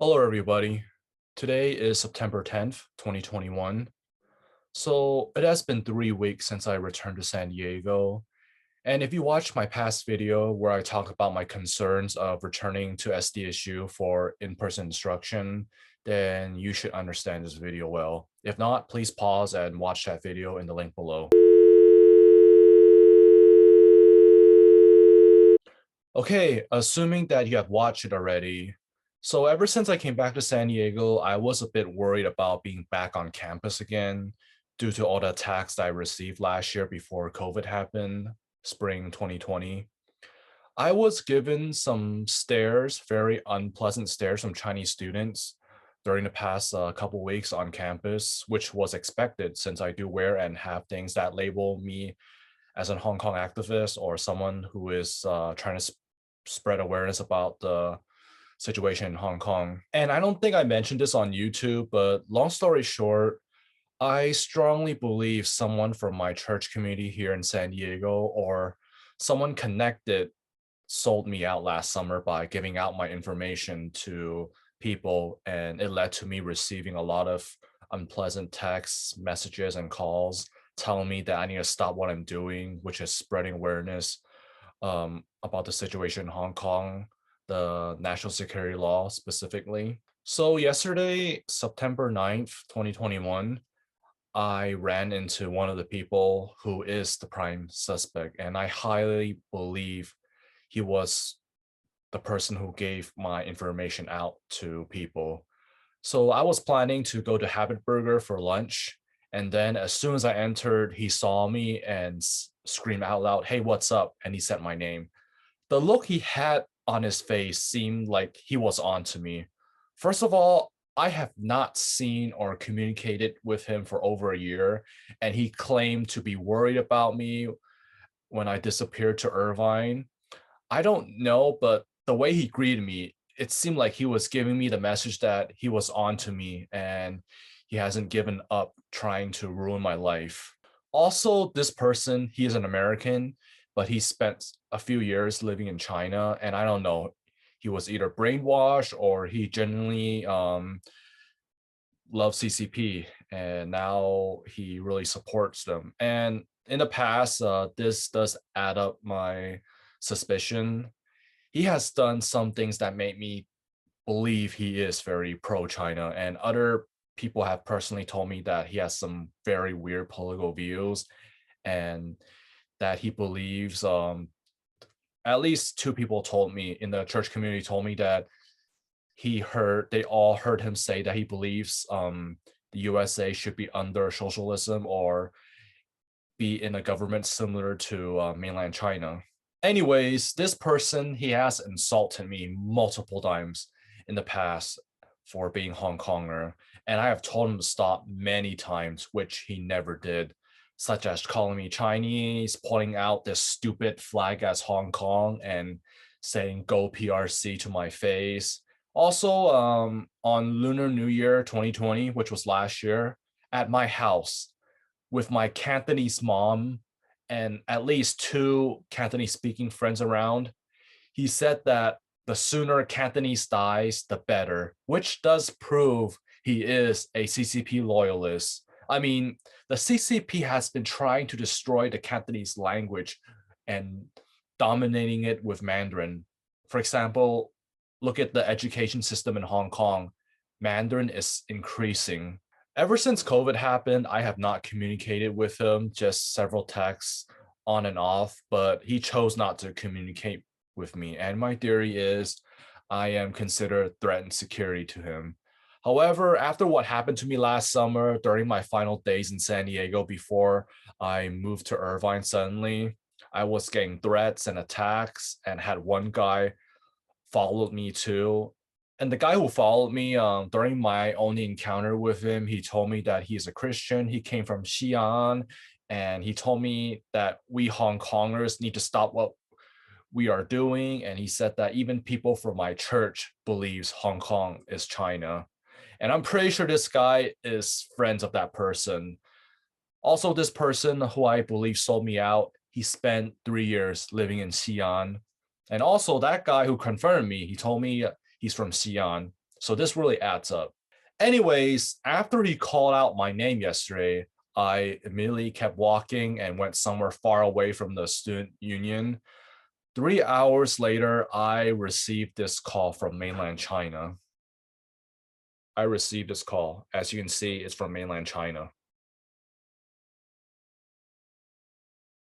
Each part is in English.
Hello, everybody. Today is September 10th, 2021. So it has been 3 weeks since I returned to San Diego. And if you watched my past video where I talk about my concerns of returning to SDSU for in-person instruction, then you should understand this video well. If not, please pause and watch that video in the link below. Okay, assuming that you have watched it already. So ever since I came back to San Diego, I was a bit worried about being back on campus again due to all the attacks that I received last year before COVID happened, spring 2020. I was given some stares, very unpleasant stares from Chinese students during the past couple weeks on campus, which was expected since I do wear and have things that label me as a Hong Kong activist or someone who is trying to spread awareness about the situation in Hong Kong. And I don't think I mentioned this on YouTube, but long story short, I strongly believe someone from my church community here in San Diego or someone connected sold me out last summer by giving out my information to people. And it led to me receiving a lot of unpleasant texts, messages, and calls telling me that I need to stop what I'm doing, which is spreading awareness about the situation in Hong Kong, the national security law specifically. So yesterday, September 9th, 2021, I ran into one of the people who is the prime suspect, and I highly believe he was the person who gave my information out to people. So I was planning to go to Habit Burger for lunch. And then as soon as I entered, he saw me and screamed out loud, "Hey, what's up?" And he said my name. The look he had on his face seemed like he was on to me. First of all, I have not seen or communicated with him for over a year, and he claimed to be worried about me when I disappeared to Irvine. I don't know, but the way he greeted me, it seemed like he was giving me the message that he was on to me and he hasn't given up trying to ruin my life. Also, this person, he is an American, but he spent a few years living in China, and I don't know, he was either brainwashed or he genuinely loves CCP, and now he really supports them. And in the past, this does add up my suspicion. He has done some things that made me believe he is very pro-China, and other people have personally told me that he has some very weird political views and that he believes at least two people told me in the church community told me that they all heard him say that he believes the USA should be under socialism or be in a government similar to mainland China. Anyways, this person, he has insulted me multiple times in the past for being Hong Konger, and I have told him to stop many times, which he never did, such as calling me Chinese, pointing out this stupid flag as Hong Kong, and saying "Go PRC" to my face. Also, on Lunar New Year 2020, which was last year, at my house, with my Cantonese mom and at least two Cantonese speaking friends around, he said that the sooner Cantonese dies, the better, which does prove he is a CCP loyalist. I mean, the CCP has been trying to destroy the Cantonese language and dominating it with Mandarin. For example, look at the education system in Hong Kong. Mandarin is increasing. Ever since COVID happened, I have not communicated with him, just several texts on and off, but he chose not to communicate with me. And my theory is I am considered a threat and security to him. However, after what happened to me last summer during my final days in San Diego before I moved to Irvine suddenly, I was getting threats and attacks and had one guy followed me too. And the guy who followed me during my only encounter with him, he told me that he's a Christian. He came from Xi'an, and he told me that we Hong Kongers need to stop what we are doing. And he said that even people from my church believes Hong Kong is China. And I'm pretty sure this guy is friends of that person. Also, this person who I believe sold me out, he spent 3 years living in Xi'an. And also that guy who confirmed me, he told me he's from Xi'an. So this really adds up. Anyways, after he called out my name yesterday, I immediately kept walking and went somewhere far away from the student union. 3 hours later, I received this call from mainland China. I received this call. As you can see, it's from mainland China.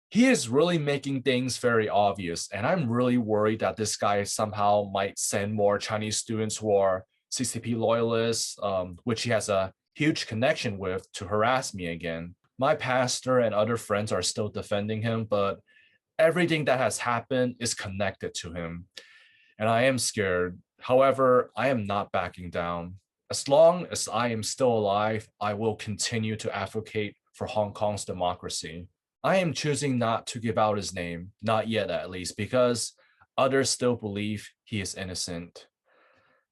He is really making things very obvious, and I'm really worried that this guy somehow might send more Chinese students who are CCP loyalists, which he has a huge connection with, to harass me again. My pastor and other friends are still defending him, but everything that has happened is connected to him, and I am scared. However, I am not backing down. As long as I am still alive, I will continue to advocate for Hong Kong's democracy. I am choosing not to give out his name, not yet at least, because others still believe he is innocent.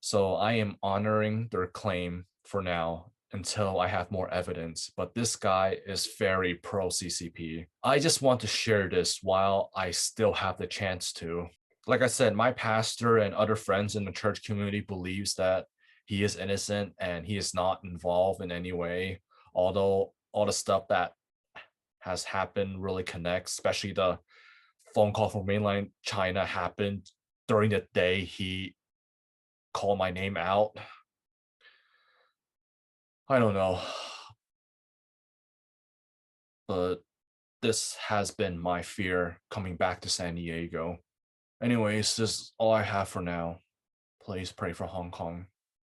So I am honoring their claim for now until I have more evidence. But this guy is very pro CCP. I just want to share this while I still have the chance to. Like I said, my pastor and other friends in the church community believes that he is innocent and he is not involved in any way. Although all the stuff that has happened really connects, especially the phone call from mainland China happened during the day he called my name out. I don't know, but this has been my fear coming back to San Diego. Anyways, this is all I have for now. Please pray for Hong Kong.